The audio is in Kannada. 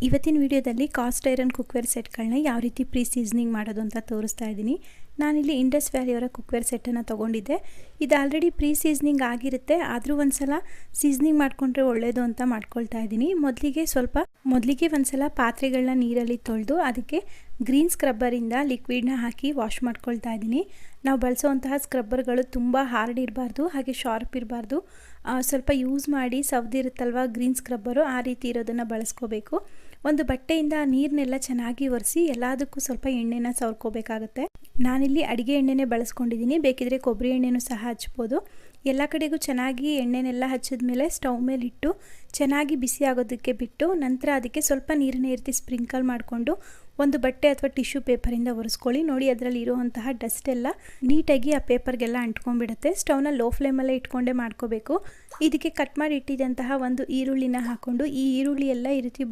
ಇವತ್ತಿನ ವಿಡಿಯೋದಲ್ಲಿ ಕಾಸ್ಟ್ ಐರನ್ ಕುಕ್ವೇರ್ ಸೆಟ್ಗಳನ್ನ ಯಾವ ರೀತಿ ಪ್ರೀ ಸೀಸನಿಂಗ್ ಮಾಡೋದು ಅಂತ ತೋರಿಸ್ತಾ ಇದ್ದೀನಿ. ನಾನಿಲ್ಲಿ ಇಂಡಸ್ ವ್ಯಾಲಿಯವರ ಕುಕ್ವೇರ್ ಸೆಟ್ಟನ್ನು ತೊಗೊಂಡಿದ್ದೆ. ಇದು ಆಲ್ರೆಡಿ ಪ್ರೀ ಸೀಸನಿಂಗ್ ಆಗಿರುತ್ತೆ, ಆದರೂ ಒಂದ್ಸಲ ಸೀಸನಿಂಗ್ ಮಾಡಿಕೊಂಡ್ರೆ ಒಳ್ಳೆಯದು ಅಂತ ಮಾಡ್ಕೊಳ್ತಾ ಇದ್ದೀನಿ. ಮೊದಲಿಗೆ ಒಂದ್ಸಲ ಪಾತ್ರೆಗಳನ್ನ ನೀರಲ್ಲಿ ತೊಳೆದು ಅದಕ್ಕೆ ಗ್ರೀನ್ ಸ್ಕ್ರಬ್ಬರಿಂದ ಲಿಕ್ವಿಡ್ನ ಹಾಕಿ ವಾಶ್ ಮಾಡ್ಕೊಳ್ತಾ ಇದ್ದೀನಿ. ನಾವು ಬಳಸೋವಂತಹ ಸ್ಕ್ರಬ್ಬರ್ಗಳು ತುಂಬ ಹಾರ್ಡ್ ಇರಬಾರ್ದು, ಹಾಗೆ ಶಾರ್ಪ್ ಇರಬಾರ್ದು. ಸ್ವಲ್ಪ ಯೂಸ್ ಮಾಡಿ ಸವ್ದಿರುತ್ತಲ್ವ ಗ್ರೀನ್ ಸ್ಕ್ರಬ್ಬರು, ಆ ರೀತಿ ಇರೋದನ್ನು ಬಳಸ್ಕೋಬೇಕು. ಒಂದು ಬಟ್ಟೆಯಿಂದ ನೀರನ್ನೆಲ್ಲ ಚೆನ್ನಾಗಿ ಒರೆಸಿ ಎಲ್ಲದಕ್ಕೂ ಸ್ವಲ್ಪ ಎಣ್ಣೆನ ಸವರ್ಕೋಬೇಕಾಗತ್ತೆ. ನಾನಿಲ್ಲಿ ಅಡುಗೆ ಎಣ್ಣೆನೇ ಬಳಸ್ಕೊಂಡಿದ್ದೀನಿ, ಬೇಕಿದ್ರೆ ಕೊಬ್ಬರಿ ಎಣ್ಣೆನೂ ಸಹ ಹಚ್ಬೋದು. ಎಲ್ಲ ಕಡೆಗೂ ಚೆನ್ನಾಗಿ ಎಣ್ಣೆನೆಲ್ಲ ಹಚ್ಚಿದ ಮೇಲೆ ಸ್ಟವ್ ಮೇಲೆ ಇಟ್ಟು ಚೆನ್ನಾಗಿ ಬಿಸಿ ಆಗೋದಕ್ಕೆ ಬಿಟ್ಟು ನಂತರ ಅದಕ್ಕೆ ಸ್ವಲ್ಪ ನೀರನ್ನ ಎರ್ತಿ ಸ್ಪ್ರಿಂಕಲ್ ಮಾಡಿಕೊಂಡು ಒಂದು ಬಟ್ಟೆ ಅಥವಾ ಟಿಶ್ಯೂ ಪೇಪರಿಂದ ಒರೆಸ್ಕೊಳ್ಳಿ. ನೋಡಿ, ಅದರಲ್ಲಿ ಇರುವಂತಹ ಡಸ್ಟ್ ಎಲ್ಲ ನೀಟಾಗಿ ಆ ಪೇಪರ್ಗೆಲ್ಲ ಅಂಟ್ಕೊಂಡ್ಬಿಡುತ್ತೆ. ಸ್ಟವ್ನ ಲೋ ಫ್ಲೇಮಲ್ಲೇ ಇಟ್ಕೊಂಡೇ ಮಾಡ್ಕೋಬೇಕು. ಇದಕ್ಕೆ ಕಟ್ ಮಾಡಿ ಇಟ್ಟಿದ್ದಂತಹ ಒಂದು ಈರುಳ್ಳಿನ ಹಾಕ್ಕೊಂಡು ಈ ಈರುಳ್ಳಿ ಎಲ್ಲ ಈ ರೀತಿ